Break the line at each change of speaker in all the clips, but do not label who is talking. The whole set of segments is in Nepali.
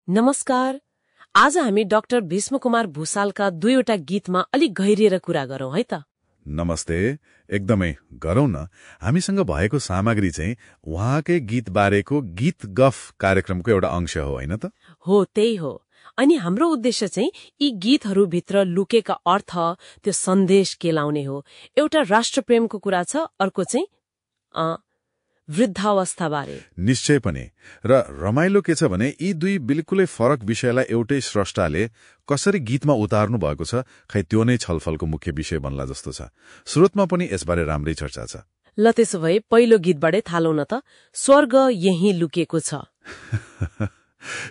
नमस्कार। आज हामी डाक्टर भीष्मकुमार भुसालका दुईवटा गीतमा अलिक गहिरिएर कुरा गरौँ है त।
नमस्ते, एकदमै गरौँ न। हामीसँग भएको सामग्री चाहिँ उहाँकै गीत बारेको गीत गफ कार्यक्रमको एउटा अंश हो, होइन त?
हो, त्यही हो। अनि हाम्रो उद्देश्य चाहिँ यी गीतहरूभित्र लुकेका अर्थ, त्यो सन्देश केलाउने हो। एउटा राष्ट्रप्रेमको कुरा छ, अर्को चाहिँ वृद्धावस्थाबारे।
निश्चय पनि। र रमाइलो के छ भने यी दुई बिल्कुलै फरक विषयलाई एउटै स्रष्टाले कसरी गीतमा उतार्नु भएको छ, खै त्यो नै छलफलको मुख्य विषय बन्ला जस्तो छ। स्रोतमा पनि यसबारे राम्रै चर्चा छ।
ल त्यसो भए पहिलो गीतबाटै थालौँ न त। स्वर्ग यही लुकेको छ।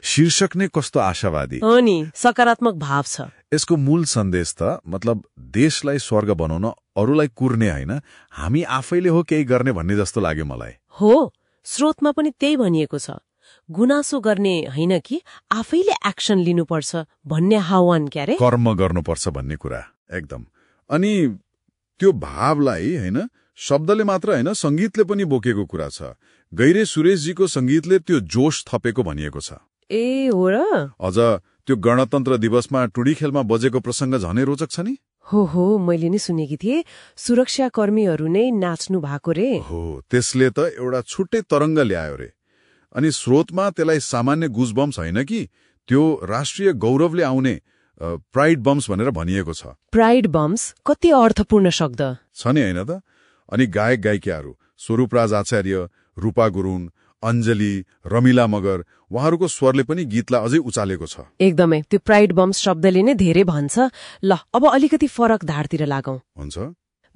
शीर्षक नै कस्तो आशावादी
हो नि, सकारात्मक भाव छ।
यसको मूल सन्देश त मतलब देशलाई स्वर्ग बनाउन अरूलाई कुर्ने होइन, हामी आफैले हो केही गर्ने भन्ने जस्तो लाग्यो मलाई।
हो, स्रोतमा पनि त्यही भनिएको छ। गुनासो गर्ने होइन कि आफैले एक्सन लिनुपर्छ भन्ने आह्वान, क्यारे
कर्म गर्नुपर्छ भन्ने कुरा एकदम। अनि त्यो भावलाई होइन शब्दले मात्र होइन, संगीतले पनि बोकेको कुरा छ। गैरे सुरेशजीको संगीतले त्यो जोश थपेको भनिएको छ।
ए हो र?
अझ त्यो गणतन्त्र दिवसमा टुडी खेलमा बजेको प्रसङ्ग झनै रोचक छ नि।
हो, मैले नि सुनेकी थिएँ। सुरक्षाकर्मीहरू नै नाच्नु भएको रे।
हो, त्यसले त एउटा छुट्टै तरङ्ग ल्यायो रे। अनि स्रोतमा त्यसलाई सामान्य गुजबम्स होइन कि त्यो राष्ट्रिय गौरवले आउने प्राइड बम्स भनेर भनिएको छ।
प्राइड बम्स कति अर्थपूर्ण शब्द
छ नि, होइन त? अनि गायक गायिकाहरू स्वरूपराज आचार्य, रूपा गुरुङ, अञ्जली, रमिला मगर, उहाँहरूको स्वरले पनि गीतलाई अझै उचालेको छ।
एकदमै, त्यो प्राइड बम्स शब्दले नै धेरै भन्छ। ल अब अलिकति फरक धारतिर लागौं।
हुन्छ।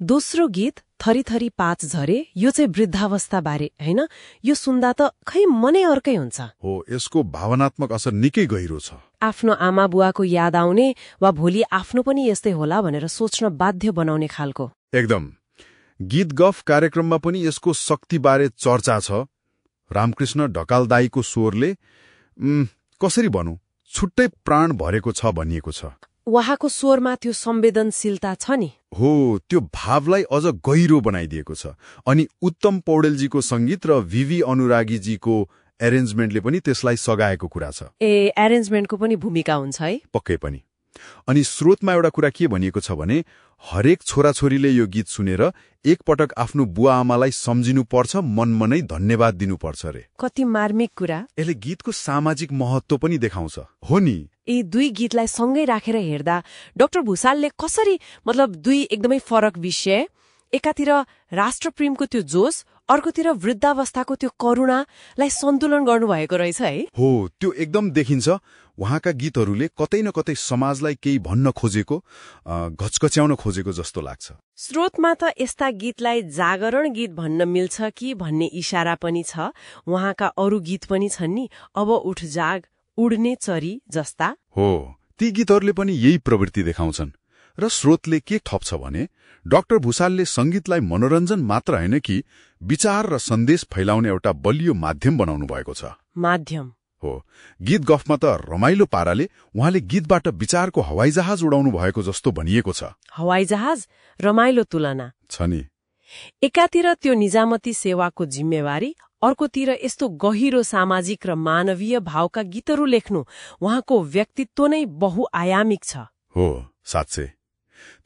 दोस्रो गीत थरी पाँच झरे, यो चाहिँ वृद्धावस्था बारे होइन? यो सुन्दा त खै मनै अर्कै हुन्छ।
हो, यसको भावनात्मक असर निकै गहिरो छ।
आफ्नो आमा बुवाको याद आउने वा भोलि आफ्नो पनि यस्तै होला भनेर सोच्न बाध्य बनाउने खालको।
एकदम। गीत गफ कार्यक्रममा पनि यसको शक्तिबारे चर्चा छ। रामकृष्ण ढकालदाईको स्वरले कसरी भनौं छुट्टै प्राण भरेको छ भनिएको छ।
उहाँको स्वरमा त्यो संवेदनशीलता छ नि।
हो, त्यो भावलाई अझ गहिरो बनाइदिएको छ। अनि उत्तम पौडेलजीको संगीत र भिभी अनुरागीजीको एरेन्जमेन्टले पनि त्यसलाई सघाएको कुरा छ।
एरेन्जमेन्टको पनि भूमिका हुन्छ है?
पक्कै पनि। अनि स्रोतमा एउटा कुरा के भनिएको छ भने हरेक छोराछोरीले यो गीत सुनेर एकपटक आफ्नो बुवा आमालाई सम्झिनु पर्छ, मनमनै धन्यवाद दिनुपर्छ रे।
कति मार्मिक कुरा।
यसले गीतको सामाजिक महत्व पनि देखाउँछ। हो नि,
यी दुई गीतलाई सँगै राखेर हेर्दा डाक्टर भुसालले कसरी मतलब दुई एकदमै फरक विषय, एकातिर राष्ट्रप्रेमको त्यो जोश, अर्कोतिर वृद्धावस्थाको त्यो करुणालाई सन्तुलन गर्नुभएको रहेछ है।
हो, त्यो एकदम देखिन्छ। उहाँका गीतहरूले कतै न कतै समाजलाई केही भन्न खोजेको, घचकच्याउन खोजेको जस्तो लाग्छ।
स्रोतमा त यस्ता गीतलाई जागरण गीत भन्न मिल्छ कि भन्ने इशारा पनि छ। उहाँका अरू गीत पनि छन् नि, अब उठ जाग, उड्ने चरी जस्ता।
हो, ती गीतहरूले पनि यही प्रवृत्ति देखाउँछन्। र स्रोतले के थप्छ भने डाक्टर भुसालले संगीतलाई मनोरञ्जन मात्र होइन कि विचार र सन्देश फैलाउने एउटा बलियो माध्यम बनाउनु भएको छ।
माध्यम
हो, गीत गफमा त रमाइलो पाराले उहाँले गीतबाट विचारको हवाईजहाज उडाउनु भएको जस्तो भनिएको छ।
हवाईजहाज रमाइलो तुलना
छ नि।
एकातिर त्यो निजामती सेवाको जिम्मेवारी, अर्कोतिर यस्तो गहिरो सामाजिक र मानवीय भावका गीतहरू लेख्नु उहाँको व्यक्तित्व नै बहुआयामिक छ।
हो, साँच्चै।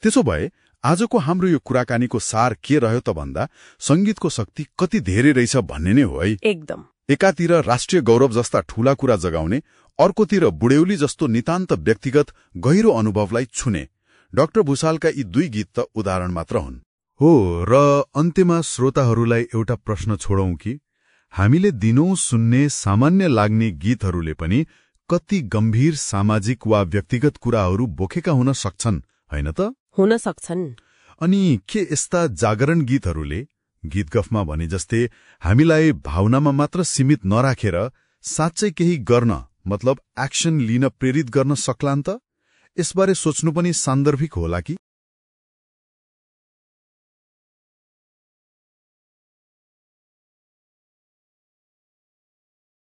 त्यसो भए आजको हाम्रो यो कुराकानीको सार के रह्यो त भन्दा संगीतको शक्ति कति धेरै रहेछ भन्ने नै हो है।
एकदम।
एकातिर राष्ट्रिय गौरव जस्ता ठूला कुरा जगाउने, अर्कोतिर बुढ्यौली जस्तो नितान्त व्यक्तिगत गहिरो अनुभवलाई छुने डाक्टर भुसालका यी दुई गीत त उदाहरण मात्र हुन्। हो, र अन्त्यमा श्रोताहरूलाई एउटा प्रश्न छोडौं कि हामीले दिनौं सुन्ने सामान्य लाग्ने गीतहरूले पनि कति गम्भीर सामाजिक वा व्यक्तिगत कुराहरू बोकेका हुन सक्छन्, होइन त?
हुन सक्छन्।
अनि के यस्ता जागरण गीतहरूले गीत गफमा भने जस्तै हामीलाई भावनामा मात्र सीमित नराखेर साँच्चै केही गर्न मतलब एक्सन लिन प्रेरित गर्न सक्लान् त? यसबारे सोच्नु पनि सान्दर्भिक होला कि?